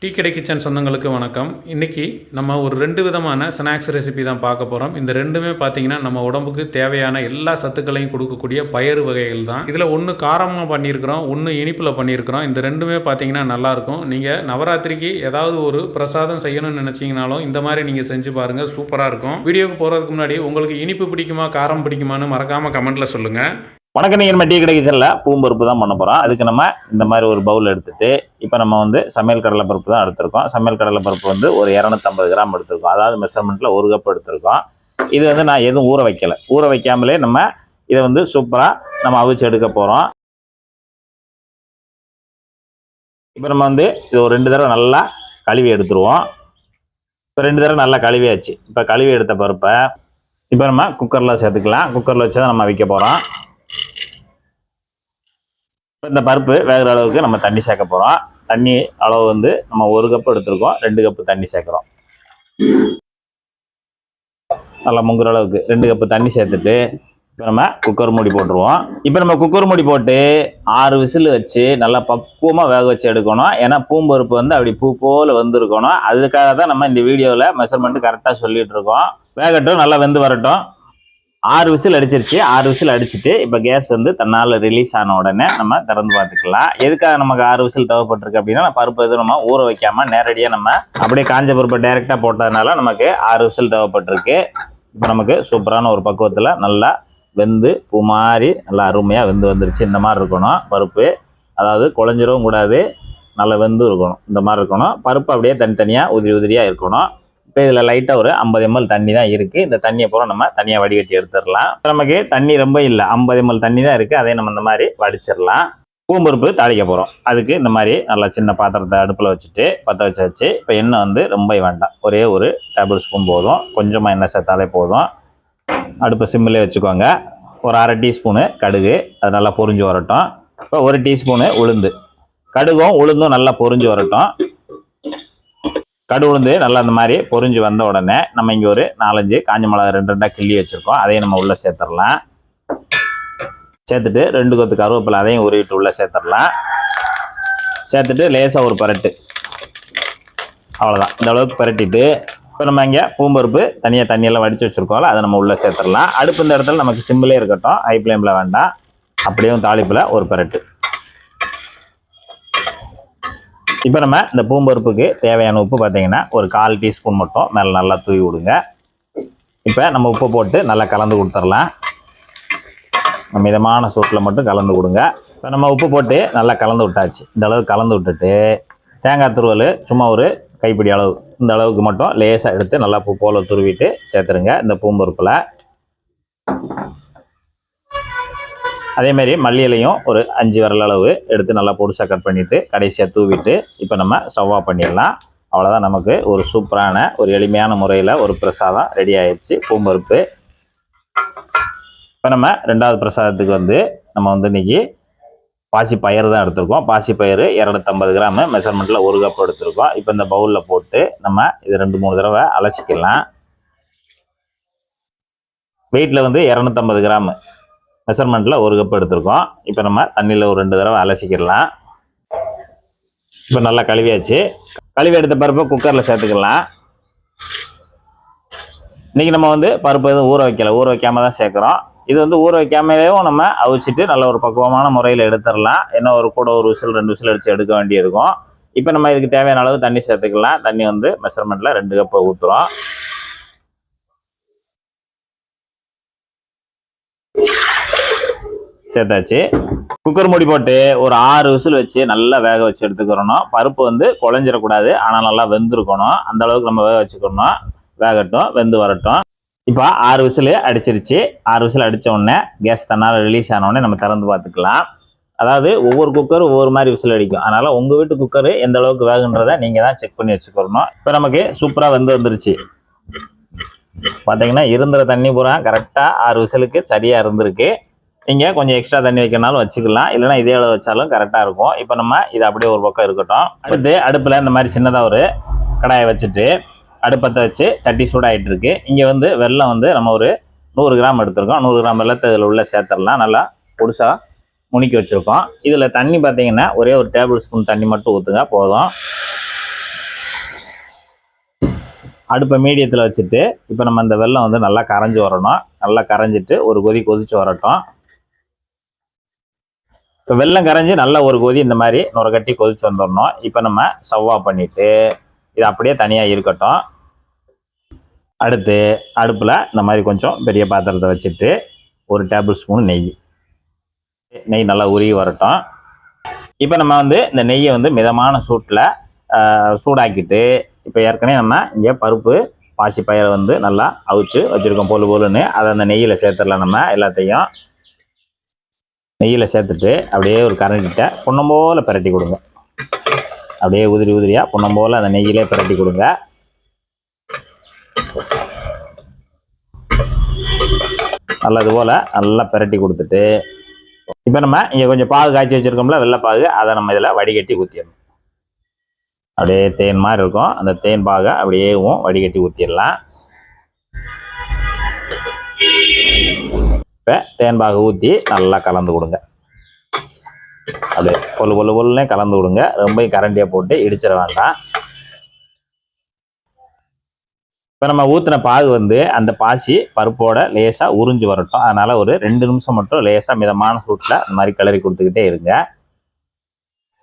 Tea கடை kitchen சொந்தங்களுக்கு வணக்கம். இன்றைக்கி நம்ம ஒரு 2 விதமான ஸ்நாக்ஸ் ரெசிபி தான் பார்க்க போகிறோம். இந்த ரெண்டுமே பார்த்திங்கன்னா நம்ம உடம்புக்கு தேவையான எல்லா சத்துக்களையும் கொடுக்கக்கூடிய பயறு வகைகள் தான். இதில் ஒன்று காரமாக பண்ணியிருக்கிறோம், ஒன்று இனிப்பில் பண்ணியிருக்கிறோம். இந்த ரெண்டுமே பார்த்திங்கன்னா நல்லாயிருக்கும். நீங்கள் நவராத்திரிக்கு ஏதாவது ஒரு பிரசாதம் செய்யணும்னு நினச்சிங்கனாலும் இந்த மாதிரி நீங்கள் செஞ்சு பாருங்கள், சூப்பராக இருக்கும். வீடியோவுக்கு போகிறதுக்கு முன்னாடி உங்களுக்கு இனிப்பு பிடிக்குமா காரம் பிடிக்குமான்னு மறக்காமல் கமெண்ட்டில் சொல்லுங்கள். வணக்கம். நீங்கள் நம்ம டீ கடை கிச்சனில் பூம்பருப்பு தான் பண்ண போகிறோம். அதுக்கு நம்ம இந்த மாதிரி ஒரு பவுல் எடுத்துகிட்டு இப்போ நம்ம சமையல் கடலைப்பருப்பு தான் எடுத்திருக்கோம். சமையல் கடலைப்பருப்பு ஒரு 250 கிராம் எடுத்திருக்கோம். அதாவது மெஷர்மெண்ட்டில் 1 கப் எடுத்திருக்கோம். இது நான் எதுவும் ஊற வைக்கலை. ஊற வைக்காமலே நம்ம இதை சூப்பராக நம்ம அவிச்சு எடுக்க போகிறோம். இப்போ நம்ம இது ஒரு 2 தடவை நல்லா கழுவி எடுத்துருவோம். இப்போ 2 தடவை நல்லா கழுவியாச்சு. இப்போ கழுவி எடுத்த பருப்பை இப்போ நம்ம குக்கரில் சேர்த்துக்கலாம். குக்கரில் வச்சு தான் நம்ம வைக்க போகிறோம். இந்த பருப்பு வேகிற அளவுக்கு நம்ம தண்ணி சேர்க்க போகிறோம். தண்ணி அளவு நம்ம 1 கப் எடுத்துருக்கோம். 2 கப்பு தண்ணி சேர்க்குறோம். நல்லா முங்குற அளவுக்கு 2 கப்பு தண்ணி சேர்த்துட்டு இப்போ நம்ம குக்கர் மூடி போட்டுருவோம். இப்போ நம்ம குக்கர் மூடி போட்டு 6 விசில் வச்சு நல்லா பக்குவமாக வேக வச்சு எடுக்கணும். ஏன்னா பூம்பருப்பு அப்படி பூ போல் வந்துருக்கணும். அதுக்காக தான் நம்ம இந்த வீடியோவில் மெஷர்மெண்ட்டு கரெக்டாக சொல்லிகிட்டு இருக்கோம். வேகட்டும், நல்லா வெந்து வரட்டும். 6 விசில் அடிச்சிருச்சு. 6 விசில் அடிச்சுட்டு இப்போ கேஸ் தன்னால் ரிலீஸ் ஆன உடனே நம்ம திறந்து பார்த்துக்கலாம். எதுக்காக நமக்கு 6 விசில் தேவைப்பட்டிருக்கு அப்படின்னா, பருப்பு எதுவும் நம்ம ஊற வைக்காமல் நேரடியாக நம்ம அப்படியே காஞ்ச பருப்பை டைரெக்டாக போட்டதுனால நமக்கு 6 விசில் தேவைப்பட்டிருக்கு. இப்போ நமக்கு சூப்பரான ஒரு பக்குவத்தில் நல்லா வெந்து பூ மாதிரி நல்லா அருமையாக வந்துருச்சு. இந்த மாதிரி இருக்கணும் பருப்பு. அதாவது குழஞ்சிரவும் கூடாது, நல்லா வெந்து இருக்கணும். இந்த மாதிரி இருக்கணும். பருப்பு அப்படியே தனித்தனியாக உதிரியாக இருக்கணும். இப்போ இதில் லைட்டாக ஒரு 50 ml தண்ணி தான் இருக்குது. இந்த தண்ணியை பூரா நம்ம தனியாக வடிகட்டி எடுத்துடலாம். நமக்கு தண்ணி ரொம்ப இல்லை, 50 ml தண்ணி தான் இருக்குது. அதை நம்ம இந்த மாதிரி வடிச்சிடலாம். பூம்பருப்பு தாளிக்க போகிறோம். அதுக்கு இந்த மாதிரி நல்லா சின்ன பாத்திரத்தை அடுப்பில் வச்சுட்டு பற்ற வச்சு இப்போ எண்ணெய் ரொம்ப வேண்டாம், ஒரே ஒரு டேபிள் ஸ்பூன் போதும். கொஞ்சமாக எண்ணெய் சேர்த்தாலே போதும். அடுப்பை சிம்மிலே வச்சுக்கோங்க. ஒரு 1/2 டீஸ்பூனு கடுகு, அது நல்லா பொரிஞ்சு வரட்டும். இப்போ 1 டீஸ்பூனு உளுந்து. கடுகும் உளுந்தும் நல்லா பொரிஞ்சு வரட்டும். கடு உளுந்து நல்லா அந்த மாதிரி பொரிஞ்சு வந்த உடனே நம்ம இங்கே ஒரு 4-5 காஞ்ச மிளகா 2 கிள்ளி வச்சுருக்கோம். அதையும் நம்ம உள்ளே சேர்த்துடலாம். சேர்த்துட்டு 2 கொத்து கருவேப்பிலை அதையும் உருவிட்டு உள்ளே சேர்த்துடலாம். சேர்த்துட்டு லேசாக ஒரு பரட்டு, அவ்வளோதான். இந்த அளவுக்கு பரட்டிட்டு இப்போ நம்ம இங்கே பூம்பருப்பு தனியாக தண்ணியெல்லாம் வடித்து வச்சுருக்கோம்ல, அதை நம்ம உள்ளே சேர்த்துடலாம். அடுப்பு இந்த இடத்துல நமக்கு சிம்மிலே இருக்கட்டும், ஹை ஃப்ளேமில் வேண்டாம். அப்படியே தாளிப்பில் ஒரு பரட்டு. இப்போ நம்ம இந்த பூம்பருப்புக்கு தேவையான உப்பு பார்த்தீங்கன்னா ஒரு 1/4 டீஸ்பூன் மட்டும் மேலே நல்லா தூவி விடுங்க. இப்போ நம்ம உப்பு போட்டு நல்லா கலந்து கொடுத்துடலாம். மிதமான சூட்டில் மட்டும் கலந்து கொடுங்க. இப்போ நம்ம உப்பு போட்டு நல்லா கலந்து விட்டாச்சு. இந்த அளவுக்கு கலந்து விட்டுட்டு தேங்காய் துருவல் சும்மா ஒரு கைப்பிடி அளவு, இந்த அளவுக்கு மட்டும் லேசாக எடுத்து நல்லா பூ போல் துருவிட்டு சேர்த்துருங்க இந்த பூம்பருப்பில். அதேமாரி மல்லியிலையும் ஒரு 5 விரல் அளவு எடுத்து நல்லா பொடிசாக கட் பண்ணிவிட்டு கடைசியாக தூவிட்டு இப்போ நம்ம ஸ்டவ் ஆஃப் பண்ணிடலாம். அவ்வளோதான், நமக்கு ஒரு சூப்பரான ஒரு எளிமையான முறையில் ஒரு பிரசாதம் ரெடி ஆயிடுச்சு, பூம்பருப்பு. இப்போ நம்ம 2வது பிரசாதத்துக்கு நம்ம இன்றைக்கி பாசி பயிறு தான் எடுத்திருக்கோம். பாசி பயிறு 250 கிராம் மெஷர்மெண்ட்டில் 1 கப் எடுத்திருக்கோம். இப்போ இந்த பவுலில் போட்டு நம்ம இது 2-3 தடவை அலசிக்கலாம். வெயிட்டில் 250 கிராம் மெஷர்மெண்ட்டில் 1 கப் எடுத்திருக்கோம். இப்போ நம்ம தண்ணியில் ஒரு 2 தடவை அலசிக்கிடலாம். இப்போ நல்லா கழுவியாச்சு. கழுவி எடுத்த பருப்பை குக்கரில் சேர்த்துக்கலாம். இன்றைக்கி நம்ம பருப்பு எதுவும் ஊற வைக்கலை, ஊற வைக்காமல் தான் சேர்க்குறோம். இது ஊற வைக்காமலேயும் நம்ம அவிச்சிட்டு நல்ல ஒரு பக்குவமான முறையில் எடுத்துடலாம். என்ன கூட ஒரு விசில் 2 விசில் அடித்து எடுக்க வேண்டியிருக்கும். இப்போ நம்ம இதுக்கு தேவையான அளவு தண்ணி சேர்த்துக்கலாம். தண்ணி மெஷர்மெண்ட்டில் 2 கப் ஊற்றுறோம். சேர்த்தாச்சு. குக்கர் மூடி போட்டு ஒரு 6 விசில் வச்சு நல்லா வேக வச்சு எடுத்துக்கிறணும். பருப்பு குழஞ்சிடக்கூடாது, ஆனால் நல்லா வெந்திருக்கணும். அந்த அளவுக்கு நம்ம வேக வச்சுக்கணும். வேகட்டும், வெந்து வரட்டும். இப்போ 6 விசில் அடிச்சிருச்சு. 6 விசில் அடித்த உடனே கேஸ் தன்னால் ரிலீஸ் ஆன உடனே நம்ம திறந்து பார்த்துக்கலாம். அதாவது ஒவ்வொரு குக்கரும் ஒவ்வொரு மாதிரி விசில் அடிக்கும். அதனால் உங்கள் வீட்டு குக்கரு எந்த அளவுக்கு வேகுன்றதை நீங்கள் தான் செக் பண்ணி வச்சுக்கணும். இப்போ நமக்கு சூப்பராக வந்துருச்சு. பார்த்தீங்கன்னா இருந்துற தண்ணி பூரா கரெக்டாக 6 விசிலுக்கு சரியாக இருந்திருக்கு. நீங்கள் கொஞ்சம் எக்ஸ்ட்ரா தண்ணி வைக்கனாலும் வச்சுக்கலாம், இல்லைனா இதே அளவு வச்சாலும் கரெக்டாக இருக்கும். இப்போ நம்ம இது அப்படியே ஒரு பக்கம் இருக்கட்டும். அடுத்து அடுப்பில் இந்த மாதிரி சின்னதாக ஒரு கடாயை வச்சுட்டு அடுப்பத்தை வச்சு சட்டி சூடாகிட்டு இருக்கு. இங்கே வெல்லம் நம்ம ஒரு 100 கிராம் எடுத்துருக்கோம். 100 கிராம் வெல்லத்தை இதில் உள்ளே சேர்த்துடலாம். நல்லா பொடிசாக முனிக்கி வச்சுருக்கோம். இதில் தண்ணி பார்த்தீங்கன்னா ஒரே ஒரு டேபிள் ஸ்பூன் தண்ணி மட்டும் ஊற்றுங்க போதும். அடுப்பை மீடியத்தில் வச்சுட்டு இப்போ நம்ம அந்த வெல்லம் வந்து நல்லா கரைஞ்சி வரணும். நல்லா கரைஞ்சிட்டு ஒரு கொதி கொதிச்சு வரட்டும். இப்போ வெல்லம் கரைஞ்சி நல்லா ஒரு கொதி இந்த மாதிரி நுர கட்டி கொதிச்சு வந்துடணும். இப்போ நம்ம ஸ்டவ் ஆஃப் பண்ணிவிட்டு இது அப்படியே தனியாக இருக்கட்டும். அடுத்து அடுப்பில் இந்த மாதிரி கொஞ்சம் பெரிய பாத்திரத்தை வச்சுட்டு 1 டேபிள் ஸ்பூன் நெய் நல்லா உருகி வரட்டும். இப்போ நம்ம வந்து இந்த நெய்யை வந்து மிதமான சூட்டில் சூடாக்கிட்டு இப்போ ஏற்கனவே நம்ம இங்கே பருப்பு பாசி பயிரை வந்து நல்லா அவிச்சு வச்சுருக்கோம் பொழுன்னு. அதை அந்த நெய்யில் சேர்த்துடலாம். நம்ம எல்லாத்தையும் நெய்யில் சேர்த்துட்டு அப்படியே ஒரு கரண்டிட்ட புன்னம் போல் பிரட்டி கொடுங்க. அப்படியே உதிரி உதிரியாக புன்னம் போல் அந்த நெய்யிலே பிரட்டி கொடுங்க. நல்லது போல் நல்லா பிரட்டி கொடுத்துட்டு இப்போ நம்ம இங்கே கொஞ்சம் பாகு காய்ச்சி வச்சுருக்கோம்ல வெள்ளைப்பாகு, அதை நம்ம இதில் வடிகட்டி ஊற்றிடணும். அப்படியே தேன் மாதிரி இருக்கும். அந்த தேன் பாகை அப்படியே வடிகட்டி ஊற்றிடலாம். இப்போ தேன் பாகு ஊற்றி நல்லா கலந்து கொடுங்க. அப்படியே பொல்லுனே கலந்து கொடுங்க. ரொம்ப கரண்டியாக போட்டு இடிச்சிட வேண்டாம். இப்போ நம்ம ஊற்றின பாகு வந்து அந்த பாசி பருப்போட லேசாக உறிஞ்சு வரட்டும். அதனால் ஒரு 2 நிமிஷம் மட்டும் லேசாக மிதமான சூட்டில் அந்த மாதிரி கிளறி கொடுத்துக்கிட்டே இருங்க.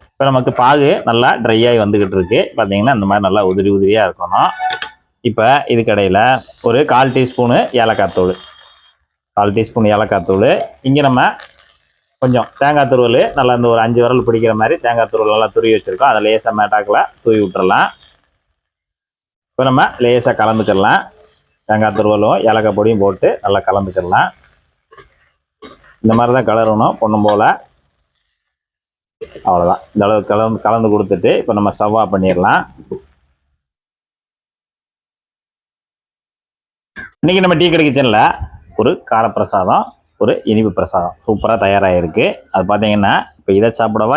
இப்போ நமக்கு பாகு நல்லா ட்ரை ஆகி வந்துக்கிட்டு இருக்கு. பார்த்தீங்கன்னா இந்த மாதிரி நல்லா உதிரி உதிரியாக இருக்கணும். இப்போ இதுக்கடையில் ஒரு 1/4 டீஸ்பூனு ஏலக்காய் தூள், 1/4 டீஸ்பூன் ஏலக்காய் தூள். இங்கே நம்ம கொஞ்சம் தேங்காய் துருவல் நல்லா இந்த ஒரு 5 விரல் பிடிக்கிற மாதிரி தேங்காய் துருவல் நல்லா துருவி வச்சுருக்கோம். அதை லேசாக மேட்டாக்கில் தூவி விட்டுறலாம். இப்போ நம்ம லேசாக கலந்துக்கிடலாம். தேங்காய் துருவலும் ஏலக்காய் பொடியும் போட்டு நல்லா கலந்துக்கிடலாம். இந்த மாதிரி தான் கலரணும் பொண்ணும் போல். அவ்வளோதான். இந்த அளவுக்கு கலந்து கொடுத்துட்டு இப்போ நம்ம ஸ்டவ் ஆஃப் பண்ணிடலாம். இன்றைக்கி நம்ம டீ கடை கிச்சனில் ஒரு காரப்பிரசாதம், ஒரு இனிப்பு பிரசாதம் சூப்பராக தயாராகிருக்கு. அது பார்த்தீங்கன்னா இப்போ இதை சாப்பிடவா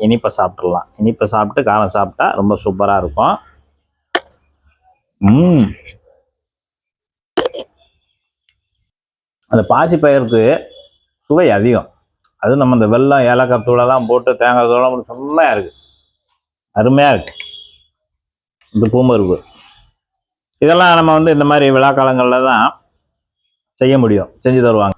இனிப்பை சாப்பிட்றலாம். இனிப்பை சாப்பிட்டு காரம் சாப்பிட்டா ரொம்ப சூப்பராக இருக்கும். அந்த பாசிப்பயிருக்கு சுவை அதிகம். அது நம்ம இந்த வெல்லம் ஏலக்காய் தூளெல்லாம் போட்டு தேங்காய் தூளெல்லாம் செம்மையாக இருக்குது, அருமையாக இருக்குது. இந்த பூம்பருப்பு இதெல்லாம் நம்ம வந்து இந்த மாதிரி விழா காலங்களில் தான் செய்ய முடியும், செஞ்சு தருவாங்க.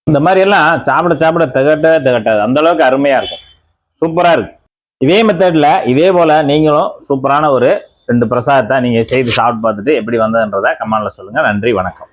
இந்த மாதிரி எல்லாம் சாப்பிட திகட்டாது. அந்த அளவுக்கு அருமையா இருக்கும், சூப்பரா இருக்கு. இதே மெத்தட்ல இதே போல நீங்களும் சூப்பரான ஒரு 2 பிரசாதத்தை நீங்க செய்து சாப்பிட்டு பார்த்துட்டு எப்படி வந்ததுன்றதை கமெண்ட்ல சொல்லுங்க. நன்றி, வணக்கம்.